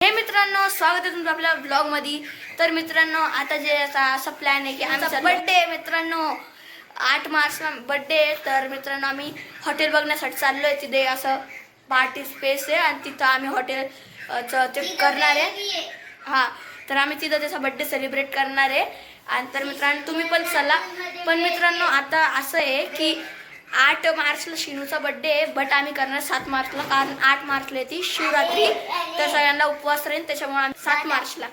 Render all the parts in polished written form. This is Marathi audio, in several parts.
हे मित्रांनो, स्वागत आहे तुमचं आपल्या ब्लॉग मध्ये। तर मित्रांनो, आता जे असा प्लॅन आहे की आमचा बर्थडे मित्रांनो 8 मार्चला बर्थडे। तर मित्रांनो, आम्ही हॉटेल बघण्यासाठी चाललोय। तिथे असं पार्टी स्पेस आहे आणि तिथं आम्ही हॉटेल ते करणार आहे। हा, तर आम्ही तिथं त्याचा बर्थडे सेलिब्रेट करणार आहे। आणि तर मित्रांनो, तुम्ही पण चला। पण मित्रांनो, आता असं आहे की 8 मार्चला शिनूचा बर्थडे आहे, बट आम्ही करणार 7 मार्चला, कारण 8 मार्चला ती शिवरात्री, तर सगळ्यांना उपवास राहील, त्याच्यामुळे आम्ही 7 मार्चला।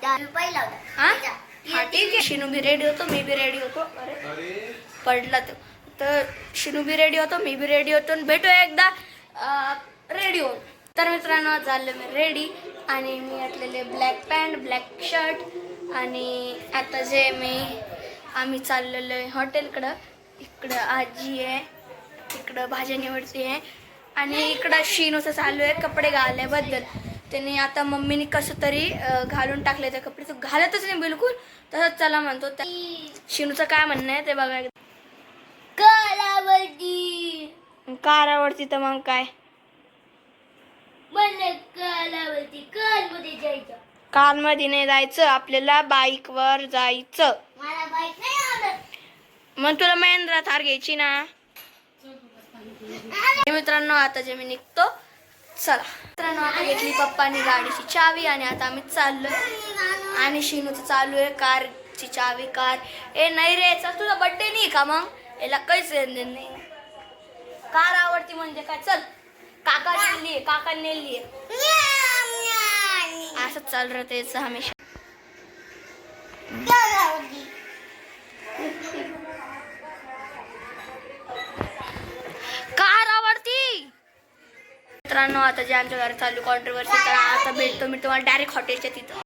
हा ठीक आहे। शिनू भी रेडी होतो, मी भी रेडी होतो। अरे पडला तर शिनू भी रेडी होतो, मी भी रेडी होतो, भेटूया एकदा रेडी होऊन। तर मित्रांनो, झालं मी रेडी आणि मी घातलेले ब्लॅक पॅन्ट, ब्लॅक शर्ट। आणि आता जे आम्ही चाललेलो आहे हॉटेलकडं। इकडं आजी आहे, इकडं भाज्या निवडते आहे आणि इकडं शिनूचं चालू आहे कपडे घालण्याबद्दल। त्याने आता मम्मीने कसं तरी घालून टाकले ते कपडे, तो घालतच नाही बिलकुल, तसंच चला म्हणतो। शिनूचं काय म्हणणं आहे ते बघा। कारावरती तर मग काय कारमध्ये नाही जायचं, आपल्याला बाईकवर जायचं। मग तुला महिंद्रा थार घ्यायची ना। मित्रांनो, आता जे मी निघतो, चला। मित्रांनो, आता घेतली पप्पांनी गाडीची चावी आणि आता आम्ही चाललोय। आणि शिनूचं चालू आहे कारची चावी। कार ए नाही रे, चल, तुझा बर्थडे नाही का? मग याला काहीच नाही, कार आवडती म्हणजे काय? चल, काका नेली असंच चालू राहतं याचं हमेशा। कार आवडती। मित्रांनो, आता जे आमच्या घरात चालू कॉन्ट्रोवर्सी, तर आता भेटतो मी तुम्हाला डायरेक्ट हॉटेलच्या तिथं।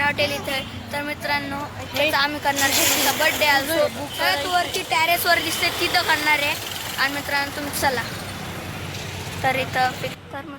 हॉटेल इथे। तर मित्रांनो, आम्ही करणार शिनूचा बर्थडे आज वरती टेरेसवर दिसते, तिथं करणार आहे। आणि मित्रांनो, तुम्ही चला। तर इथं तर मग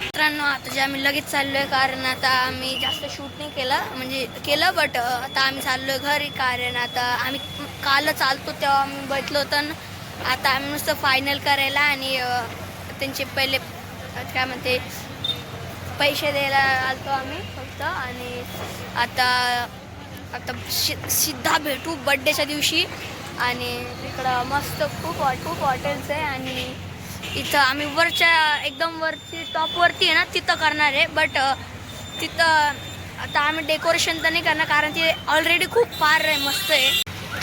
मित्रांनो, आता जे आम्ही लगेच चाललोय, कारण आता आम्ही जास्त शूट नाही केलं, म्हणजे केलं, बट आता आम्ही चाललोय घरी। कारण आता आम्ही काल चालतो तेव्हा आम्ही बसलो होतो, आता आम्ही नुसतं फायनल करायला आणि त्यांचे पहिले काय म्हणते पैसे द्यायला आलतो आम्ही फक्त। आणि आता सिद्धा भेटू बड्डेच्या दिवशी। आणि इकडं मस्त खूप हॉटेल्स आहे आणि इथं आम्ही एकदम वरती टॉपवरती आहे ना, तिथं करणार आहे। बट तिथं आता आम्ही डेकोरेशन तर नाही करणार, कारण ते ऑलरेडी खूप फार आहे, मस्त आहे।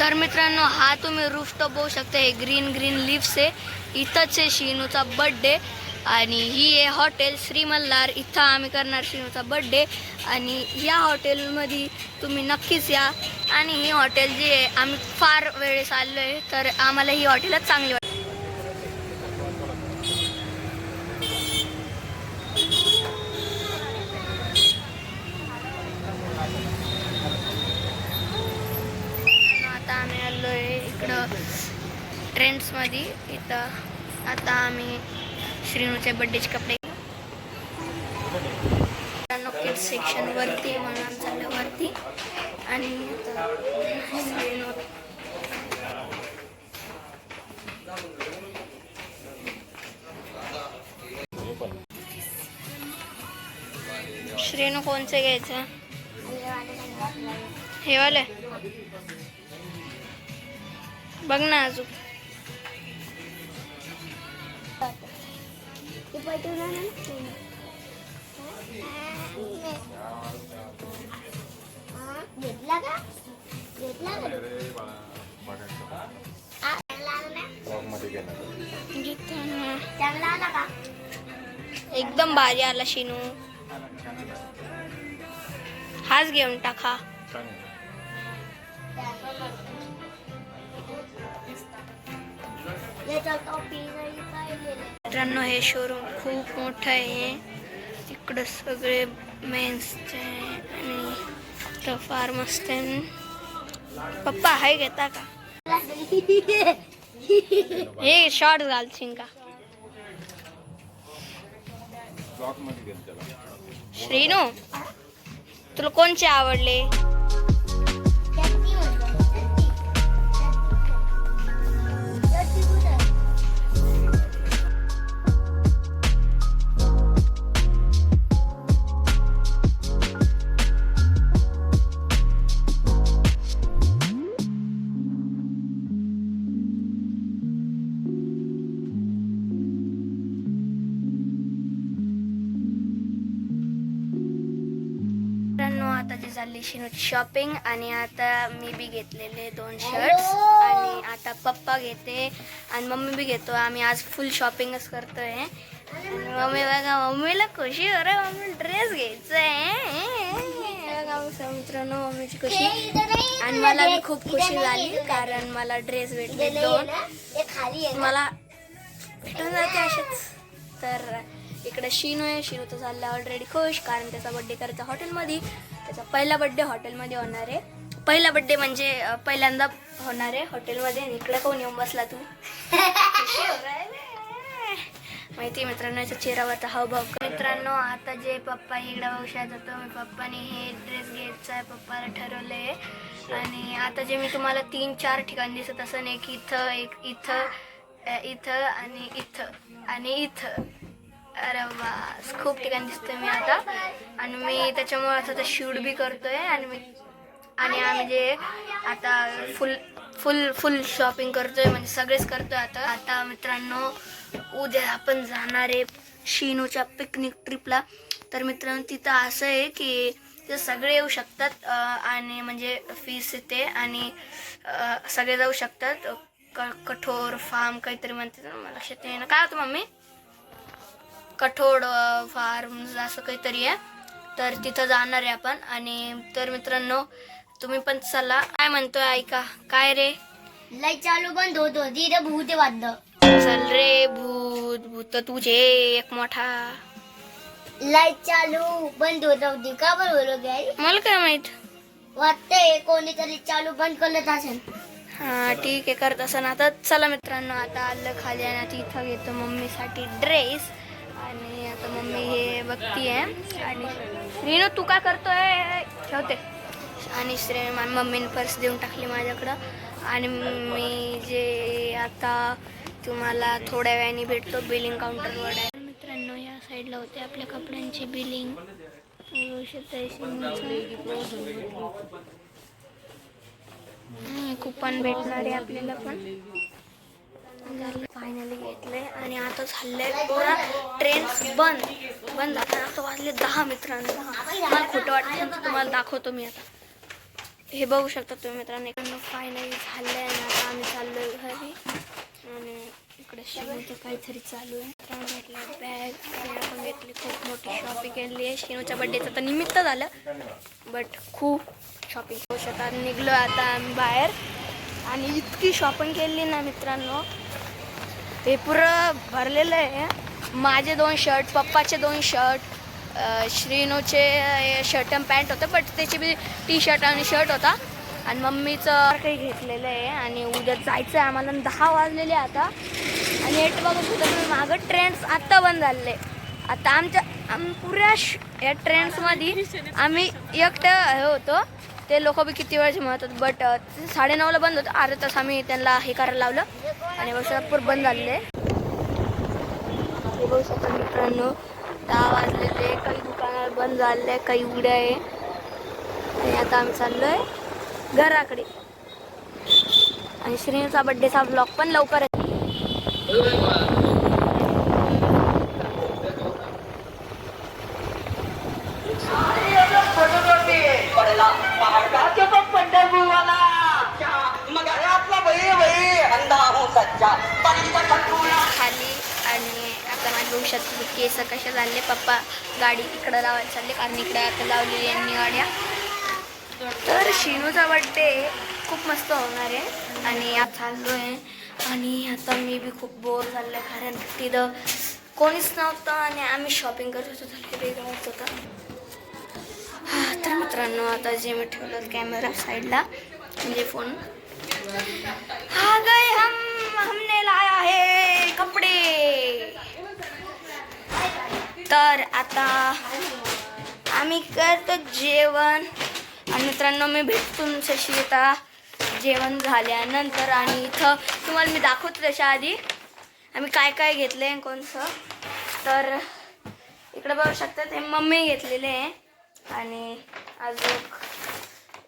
तर मित्रांनो, हा तुम्ही रूफटॉप बघू शकता, हे ग्रीन लिव्स आहे, इथंच आहे शिनूचा बर्थडे। आणि ही आहे हॉटेल श्री मल्हार, इथं आम्ही करणार शिनूचा बर्थडे। आणि या हॉटेलमध्ये तुम्ही नक्कीच या। आणि ही हॉटेल जी आहे, आम्ही फार वेळेस आलो आहे, तर आम्हाला ही हॉटेलच चांगली वाटते। इकडं ट्रेंड्समध्ये. इथं आता आम्ही श्रीनूचे बड्डेचे कपडे किड्स सेक्शन वरती आहे म्हणून आम्ही चाललो वरती. आणि श्रीनू कोणचे घ्यायचं? हे वाले बघ ना अजून. घेतला का? चांगला आला का? एकदम भारी आला शिनू. हाच घेऊन टाका. मित्रांनो हे शोरूम खूप मोठं आहे. इकडं सगळे मेन्सचे आणि फार मस्त आहे. पप्पा हाय घेता का? हे शॉर्ट घालशील का? श्रीनू तुला कोणचे आवडले? आता जी झाली शिनूची शॉपिंग आणि आता मी बी घेतलेले 2 शर्ट्स आणि आता पप्पा घेते आणि मम्मी बी घेतो. आम्ही आज फुल शॉपिंगच करतोय. मम्मी बघा मम्मीला खुशी हो रे, मम्मी ड्रेस घ्यायचा आहे. मित्रांनो मम्मीची खुशी आणि मला बी खूप खुशी झाली कारण मला ड्रेस भेटले 2. मला भेटून जाते असेच. तर इकडे शिनू आहे. शिनू तर झाला ऑलरेडी खुश कारण त्याचा बड्डे करायचा हॉटेलमध्ये. त्याचा पहिला बड्डे हॉटेलमध्ये होणार आहे. पहिला बड्डे म्हणजे पहिल्यांदा होणार आहे हॉटेलमध्ये. आणि इकडे कोण येऊन बसला तू? माहिती मित्रांनो याचा चेहऱ्यावरचा हावभाव. मित्रांनो आता जे पप्पा इकडे औषध होतं मी पप्पाने हे ड्रेस घ्यायचा आहे पप्पाला ठरवलंय. आणि आता जे मी तुम्हाला 3-4 ठिकाणी दिसत असं नाही की इथं एक इथं इथं आणि इथं आणि इथं. अरे वास खूप ठिकाणी दिसतोय मी आता. आणि मी त्याच्यामुळे असं शूट बी करतोय आणि आम्ही जे आता फुल शॉपिंग करतोय म्हणजे सगळेच करतोय आता मित्रांनो. उद्या आपण जाणार आहे शिनूच्या पिकनिक ट्रिपला. तर मित्रांनो तिथं असं आहे की तिथं सगळे येऊ शकतात आणि म्हणजे फीस येते आणि सगळे जाऊ शकतात. कठोर फार्म काहीतरी म्हणते मला लक्षात येईना. काय होतं मम्मी? कठोर फार्म असं काहीतरी आहे. तर तिथं जाणार आहे आपण. आणि तर मित्रांनो तुम्ही पण चला. काय म्हणतोय ऐका. काय रे? लाईट चालू बंद होत होती रे भूत वाद्द. चल रे भूत तुझे एक मोठा. लाईट चालू बंद होत होती का बरं काय मला काय माहित. वाटतंय कोणीतरी चालू बंद करत असेल. हा ठीक आहे करत असं ना. आता चला मित्रांनो आता आलं खाली आणि आता इथं घेतो मम्मीसाठी ड्रेस. आणि आता मम्मी हे बघतीये. आणि श्रीनू तू काय करतोय? ठेवते. आणि मम्मीने पर्स देऊन टाकली माझ्याकडं. आणि मी जे आता तुम्हाला थोड्या वेळाने भेटतो बिलिंग काउंटरवर. मित्रांनो या साईडला होते आपल्या कपड्यांची बिलिंग. कुपन भेटणार आहे आपल्याला पण. फायनली घेतले आणि आता झालंय पुरा ट्रेन्स बंद झाला. आता वाजले 10 मित्रांनो. मला खोटं वाटतं तुम्हाला दाखवतो मी आता. हे बघू शकता तुम्ही मित्रांनो. फायनली झालंय आणि आता आम्ही चाललोय घरी. आणि इकडे शिनूचं काहीतरी चालू आहे. भेटले बॅग आणि आपण घेतली खूप मोठी शॉपिंग केली आहे. शिनूच्या बड्डेचं तर निमित्त झालं बट खूप शॉपिंग करू शकतात. निघलो आता आम्ही बाहेर आणि इतकी शॉपिंग केली ना मित्रांनो. हे पुरं भरलेलं आहे. माझे 2 शर्ट पप्पाचे 2 शर्ट श्रीनूचे शर्ट आणि पॅन्ट होतं बट त्याची बी टी शर्ट आणि शर्ट होता. आणि मम्मीचं काही घेतलेलं आहे आणि उद्या जायचं आहे आम्हाला. 10 वाजलेले आता आणि एट बघत होतं तुम्ही मागं. ट्रेन्स आत्ता बंद झालेले. आता पुऱ्या या ट्रेन्समध्ये आम्ही एकटं हे होतो. ते लोक बी किती वेळचे म्हणतात बट 9:30ला बंद होतं. अर्धा तास आम्ही त्यांना हे करायला लावलं आणि वर्षापूर बंद झालेले. हे बघू शकता मित्रांनो 10 वाजलेले. काही दुकानावर बंद झाले, काही उघड्या आहे. आणि आता आम्ही चाललोय घराकडे. आणि श्रीनूचा बड्डेचा ब्लॉग पण लवकर आहे. खाली आणि आता माझ्या बघू शकतो केस कशा झाले. पप्पा गाडी इकडं लावायला चालले कारण इकडे आता लावलेली यांनी गाड्या. तर शिनूचा बड्डे खूप मस्त होणार आहे आणि आता चाललो आहे. आणि आता मी बी खूप बोर झालं कारण तिथं कोणीच नव्हतं आणि आम्ही शॉपिंग करत होतो. तर वेगळं होत होतं. तर मित्रांनो आता जे मी ठेवलं कॅमेरा साईडला म्हणजे फोन. हा गए हमने लाया है कपडे. तर आता आम्ही करतो जेवण. आणि मित्रांनो मी भेटतो तुमच्याशी आता जेवण झाल्यानंतर. आणि इथं तुम्हाला मी दाखवतो त्याच्या आधी आम्ही काय काय घेतलं आहे कोणतं. तर इकडे बघू शकता ते मम्मी घेतलेले आहे. आणि अजून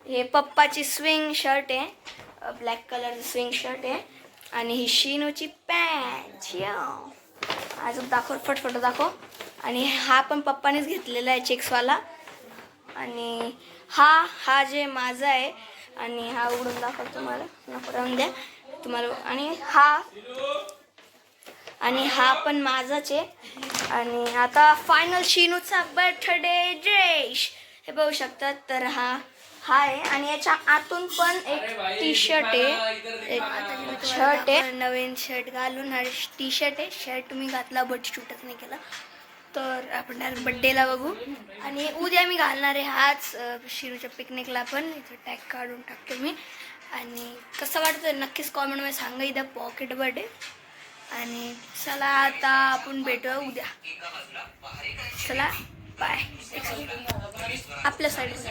हे पप्पाची स्विंग शर्ट आहे. ब्लॅक कलरचं स्विंग शर्ट आहे. आणि ही शिनूची पॅन्ट. अजून दाखव फटफट दाखव. आणि हा पण पप्पानेच घेतलेला आहे चेक्सवाला. आणि हा जे माझा आहे. आणि हा उघडून दाखवतो तुम्हाला नको राहून द्या तुम्हाला. आणि हा पण माझाच आहे. आणि आता फायनल शिनूचा बर्थडे ड्रेस हे बघू शकतात. तर हा आहे आणि याच्या आतून पण एक टी शर्ट आहे. एक शर्ट आहे. नवीन शर्ट घालून हा टी शर्ट आहे. शर्ट मी घातला बट शूटच नाही केला. तर आपण डायरेक्ट बड्डेला बघू. आणि उद्या मी घालणार आहे हाच शिरूच्या पिकनिकला पण. इथं टॅग काढून टाकतो मी. आणि कसं वाटतं नक्कीच कॉमेंटमध्ये सांगा. इथं पॉकेट बर्थडे. आणि चला आता आपण भेटूया उद्या. चला बाय. आपल्या साईडला